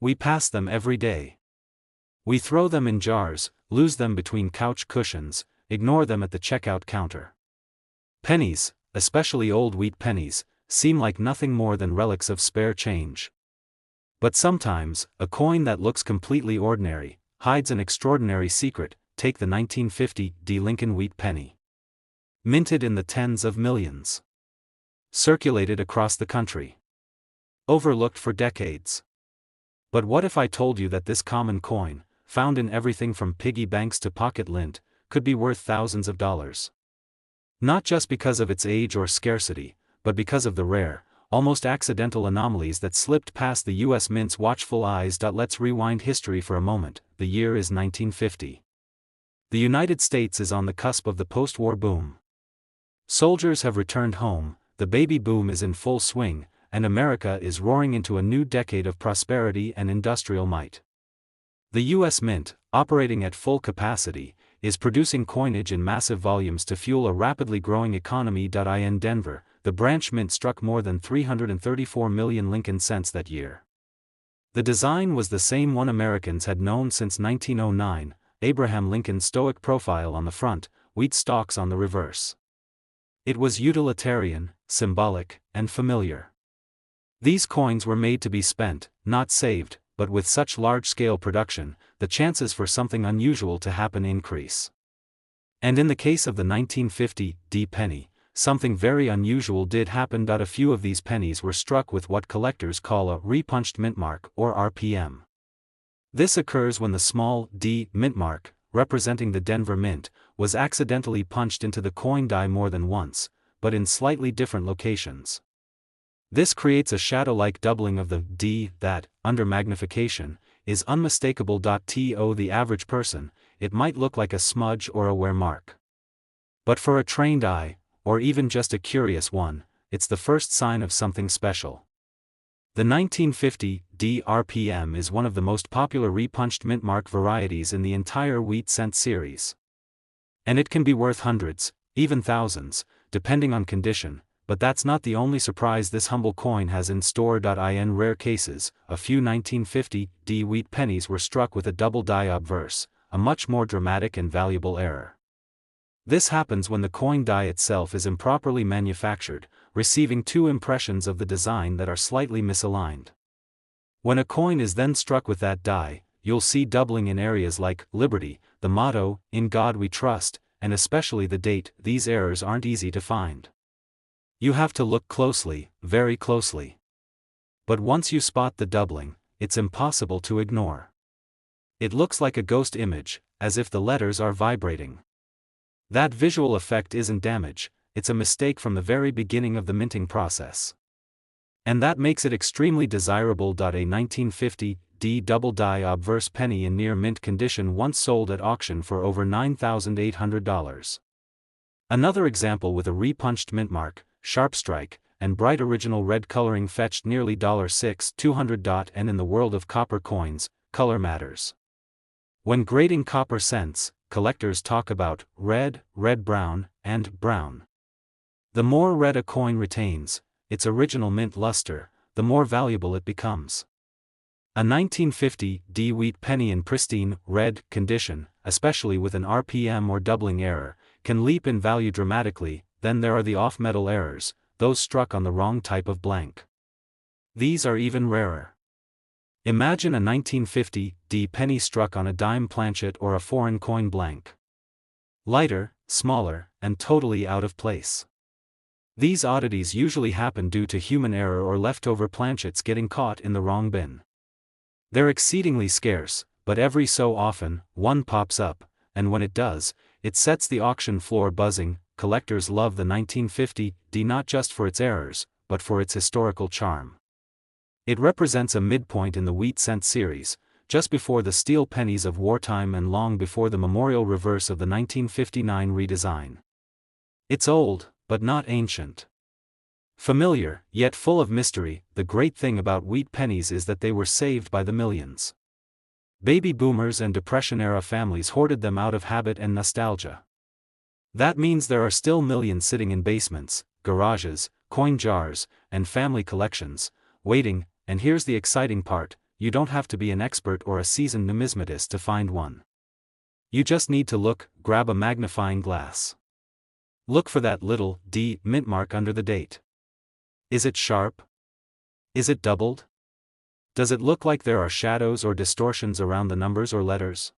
We pass them every day. We throw them in jars, lose them between couch cushions, ignore them at the checkout counter. Pennies, especially old wheat pennies, seem like nothing more than relics of spare change. But sometimes, a coin that looks completely ordinary hides an extraordinary secret. Take the 1950 Lincoln wheat penny. Minted in the tens of millions. Circulated across the country. Overlooked for decades. But what if I told you that this common coin, found in everything from piggy banks to pocket lint, could be worth thousands of dollars? Not just because of its age or scarcity, but because of the rare, almost accidental anomalies that slipped past the U.S. Mint's watchful eyes. Let's rewind history for a moment. The year is 1950. The United States is on the cusp of the post-war boom. Soldiers have returned home, the baby boom is in full swing, and America is roaring into a new decade of prosperity and industrial might. The U.S. Mint, operating at full capacity, is producing coinage in massive volumes to fuel a rapidly growing economy. In Denver, the branch mint struck more than 334 million Lincoln cents that year. The design was the same one Americans had known since 1909, Abraham Lincoln's stoic profile on the front, wheat stalks on the reverse. It was utilitarian, symbolic, and familiar. These coins were made to be spent, not saved, but with such large-scale production, the chances for something unusual to happen increase. And in the case of the 1950 penny, something very unusual did happen. A few of these pennies were struck with what collectors call a repunched mint mark, or RPM. This occurs when the small d mint mark, representing the Denver Mint, was accidentally punched into the coin die more than once, but in slightly different locations. This creates a shadow-like doubling of the D that, under magnification, is unmistakable. To the average person, it might look like a smudge or a wear mark. But for a trained eye, or even just a curious one, it's the first sign of something special. The 1950 RPM is one of the most popular repunched mint mark varieties in the entire wheat cent series. And it can be worth hundreds, even thousands, depending on condition. But that's not the only surprise this humble coin has in store. In rare cases, a few 1950 wheat pennies were struck with a double die obverse, a much more dramatic and valuable error. This happens when the coin die itself is improperly manufactured, receiving two impressions of the design that are slightly misaligned. When a coin is then struck with that die, you'll see doubling in areas like Liberty, the motto, In God We Trust, and especially the date. These errors aren't easy to find. You have to look closely, very closely. But once you spot the doubling, it's impossible to ignore. It looks like a ghost image, as if the letters are vibrating. That visual effect isn't damage, it's a mistake from the very beginning of the minting process. And that makes it extremely desirable. A 1950 double die obverse penny in near mint condition once sold at auction for over $9,800. Another example with a repunched mint mark, sharp strike, and bright original red coloring fetched nearly $6,200. And in the world of copper coins, color matters. When grading copper cents, collectors talk about red, red-brown, and brown. The more red a coin retains, its original mint luster, the more valuable it becomes. A 1950 wheat penny in pristine, red condition, especially with an RPM or doubling error, can leap in value dramatically. Then there are the off-metal errors, those struck on the wrong type of blank. These are even rarer. Imagine a 1950 penny struck on a dime planchet or a foreign coin blank. Lighter, smaller, and totally out of place. These oddities usually happen due to human error or leftover planchets getting caught in the wrong bin. They're exceedingly scarce, but every so often, one pops up, and when it does, it sets the auction floor buzzing. Collectors love the 1950 not just for its errors, but for its historical charm. It represents a midpoint in the wheat cent series, just before the steel pennies of wartime and long before the memorial reverse of the 1959 redesign. It's old, but not ancient. Familiar, yet full of mystery. The great thing about wheat pennies is that they were saved by the millions. Baby boomers and Depression-era families hoarded them out of habit and nostalgia. That means there are still millions sitting in basements, garages, coin jars, and family collections, waiting. And here's the exciting part, you don't have to be an expert or a seasoned numismatist to find one. You just need to look, grab a magnifying glass. Look for that little D mint mark under the date. Is it sharp? Is it doubled? Does it look like there are shadows or distortions around the numbers or letters?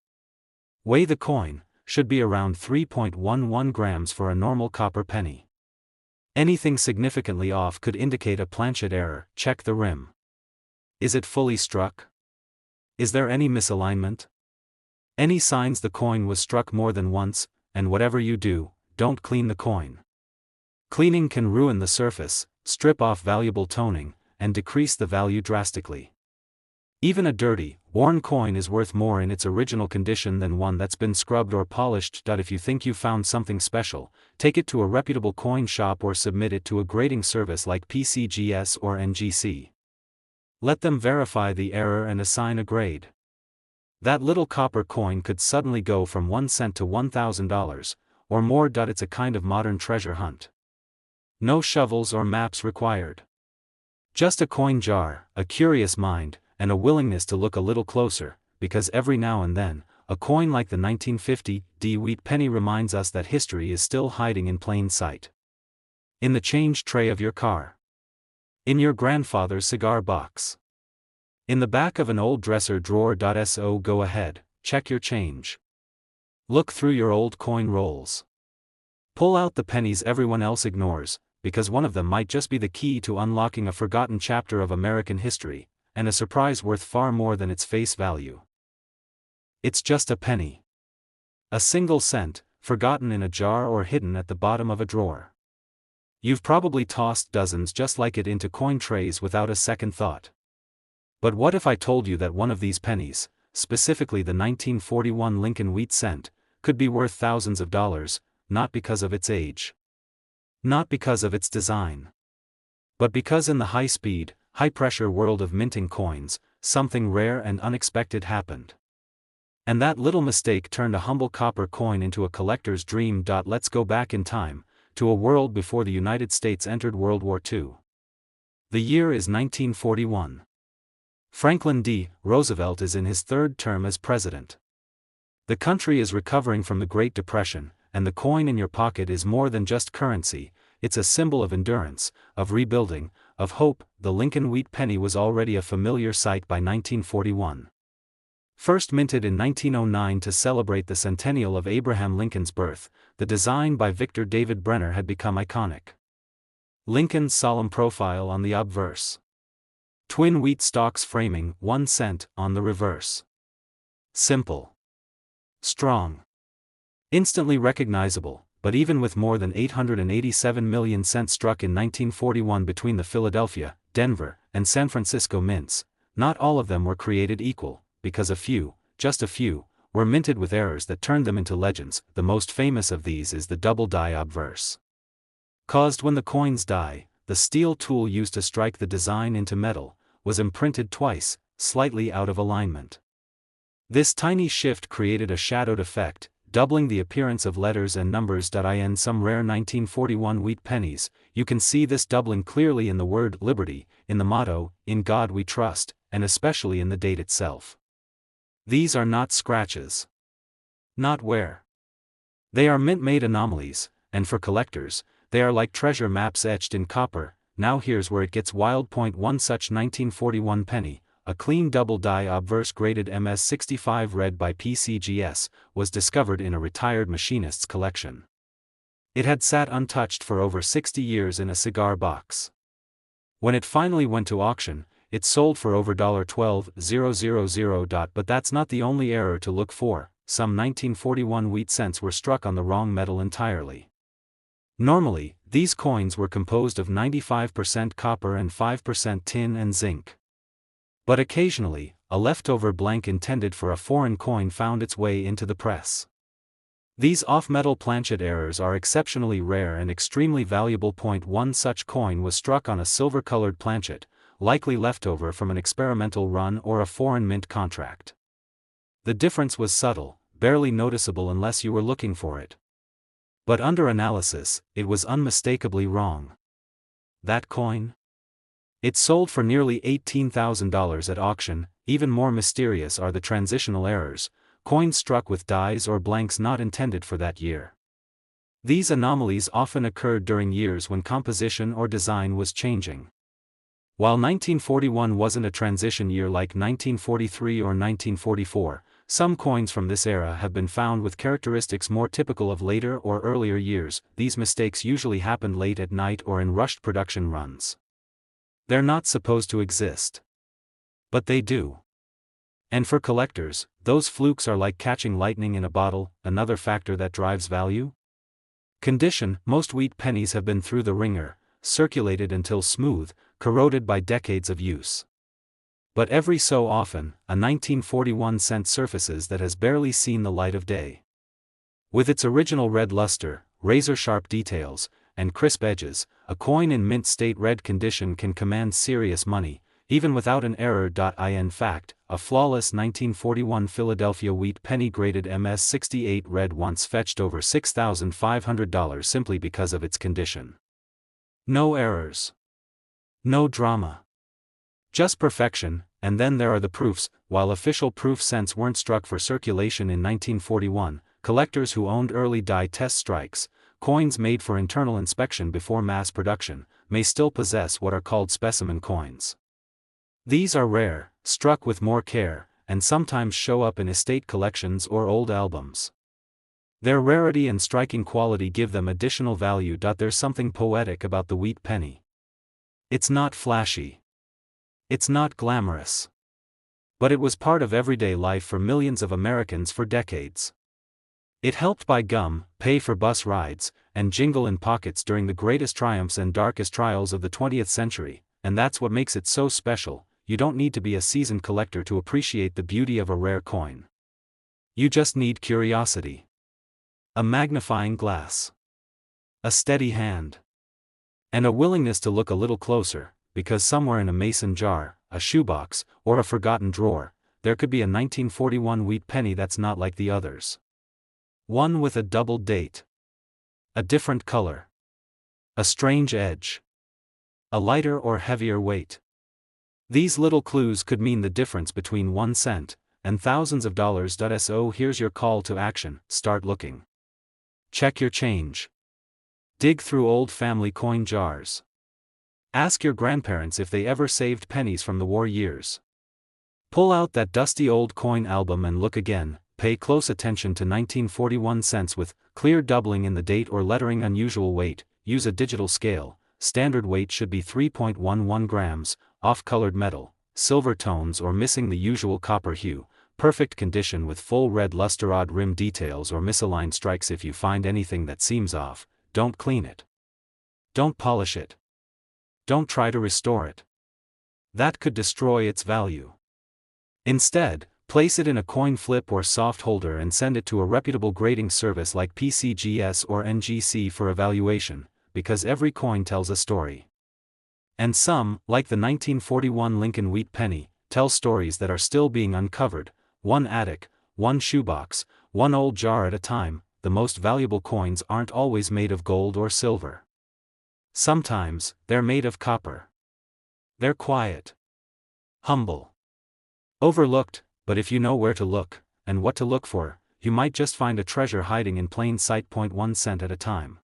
Weigh the coin, should be around 3.11 grams for a normal copper penny. Anything significantly off could indicate a planchet error. Check the rim. Is it fully struck? Is there any misalignment? Any signs the coin was struck more than once, and whatever you do, don't clean the coin. Cleaning can ruin the surface, strip off valuable toning, and decrease the value drastically. Even a dirty, worn coin is worth more in its original condition than one that's been scrubbed or polished. If you think you found something special, take it to a reputable coin shop or submit it to a grading service like PCGS or NGC. Let them verify the error and assign a grade. That little copper coin could suddenly go from 1 cent to $1,000, or more. It's a kind of modern treasure hunt. No shovels or maps required. Just a coin jar, a curious mind, and a willingness to look a little closer, because every now and then, a coin like the 1950 D wheat penny reminds us that history is still hiding in plain sight. In the change tray of your car. In your grandfather's cigar box. In the back of an old dresser drawer. So go ahead, check your change. Look through your old coin rolls. Pull out the pennies everyone else ignores, because one of them might just be the key to unlocking a forgotten chapter of American history, and a surprise worth far more than its face value. It's just a penny. A single cent, forgotten in a jar or hidden at the bottom of a drawer. You've probably tossed dozens just like it into coin trays without a second thought. But what if I told you that one of these pennies, specifically the 1941 Lincoln wheat cent, could be worth thousands of dollars, not because of its age, not because of its design, but because in the high-speed, high-pressure world of minting coins, something rare and unexpected happened. And that little mistake turned a humble copper coin into a collector's dream. Let's go back in time, to a world before the United States entered World War II. The year is 1941. Franklin D. Roosevelt is in his third term as president. The country is recovering from the Great Depression, and the coin in your pocket is more than just currency. It's a symbol of endurance, of rebuilding, of hope. The Lincoln wheat penny was already a familiar sight by 1941. First minted in 1909 to celebrate the centennial of Abraham Lincoln's birth, the design by Victor David Brenner had become iconic. Lincoln's solemn profile on the obverse. Twin wheat stalks framing 1 cent on the reverse. Simple. Strong. Instantly recognizable, but even with more than 887 million cents struck in 1941 between the Philadelphia, Denver, and San Francisco mints, not all of them were created equal, because a few, just a few, were minted with errors that turned them into legends. The most famous of these is the double die obverse. Caused when the coins die, the steel tool used to strike the design into metal, was imprinted twice, slightly out of alignment. This tiny shift created a shadowed effect, doubling the appearance of letters and numbers. In some rare 1941 wheat pennies, you can see this doubling clearly in the word liberty, in the motto, "In God We Trust," and especially in the date itself. These are not scratches. Not wear. They are mint-made anomalies, and for collectors, they are like treasure maps etched in copper. Now here's where it gets wild. One such 1941 penny, a clean double die obverse graded MS-65 read by PCGS, was discovered in a retired machinist's collection. It had sat untouched for over 60 years in a cigar box. When it finally went to auction, it sold for over $12,000. But that's not the only error to look for. Some 1941 wheat cents were struck on the wrong metal entirely. Normally, these coins were composed of 95% copper and 5% tin and zinc. But occasionally, a leftover blank intended for a foreign coin found its way into the press. These off-metal planchet errors are exceptionally rare and extremely valuable. One such coin was struck on a silver-colored planchet, likely leftover from an experimental run or a foreign mint contract. The difference was subtle, barely noticeable unless you were looking for it. But under analysis, it was unmistakably wrong. That coin? It sold for nearly $18,000 at auction. Even more mysterious are the transitional errors, coins struck with dies or blanks not intended for that year. These anomalies often occurred during years when composition or design was changing. While 1941 wasn't a transition year like 1943 or 1944, some coins from this era have been found with characteristics more typical of later or earlier years. These mistakes usually happened late at night or in rushed production runs. They're not supposed to exist. But they do. And for collectors, those flukes are like catching lightning in a bottle. Another factor that drives value? Condition. Most wheat pennies have been through the wringer, circulated until smooth, corroded by decades of use. But every so often, a 1941 cent surfaces that has barely seen the light of day. With its original red luster, razor-sharp details, and crisp edges, a coin in mint state red condition can command serious money, even without an error. In fact, a flawless 1941 Philadelphia wheat penny graded MS-68 red once fetched over $6,500 simply because of its condition. No errors. No drama. Just perfection. And then there are the proofs. While official proof cents weren't struck for circulation in 1941, collectors who owned early die test strikes, coins made for internal inspection before mass production, may still possess what are called specimen coins. These are rare, struck with more care, and sometimes show up in estate collections or old albums. Their rarity and striking quality give them additional value. There's something poetic about the wheat penny. It's not flashy. It's not glamorous. But it was part of everyday life for millions of Americans for decades. It helped buy gum, pay for bus rides, and jingle in pockets during the greatest triumphs and darkest trials of the 20th century, and that's what makes it so special. You don't need to be a seasoned collector to appreciate the beauty of a rare coin. You just need curiosity. A magnifying glass. A steady hand. And a willingness to look a little closer, because somewhere in a mason jar, a shoebox, or a forgotten drawer, there could be a 1941 wheat penny that's not like the others. One with a double date. A different color. A strange edge. A lighter or heavier weight. These little clues could mean the difference between 1 cent and thousands of dollars. So here's your call to action: start looking. Check your change. Dig through old family coin jars. Ask your grandparents if they ever saved pennies from the war years. Pull out that dusty old coin album and look again. Pay close attention to 1941 cents with clear doubling in the date or lettering. Unusual weight. Use a digital scale. Standard weight should be 3.11 grams. Off-colored metal, silver tones or missing the usual copper hue. Perfect condition with full red luster. Odd rim details or misaligned strikes. If you find anything that seems off, don't clean it. Don't polish it. Don't try to restore it. That could destroy its value. Instead, place it in a coin flip or soft holder and send it to a reputable grading service like PCGS or NGC for evaluation, because every coin tells a story. And some, like the 1941 Lincoln wheat penny, tell stories that are still being uncovered. One attic, one shoebox, one old jar at a time. The most valuable coins aren't always made of gold or silver. Sometimes, they're made of copper. They're quiet. Humble. Overlooked, but if you know where to look, and what to look for, you might just find a treasure hiding in plain sight. 1 cent at a time.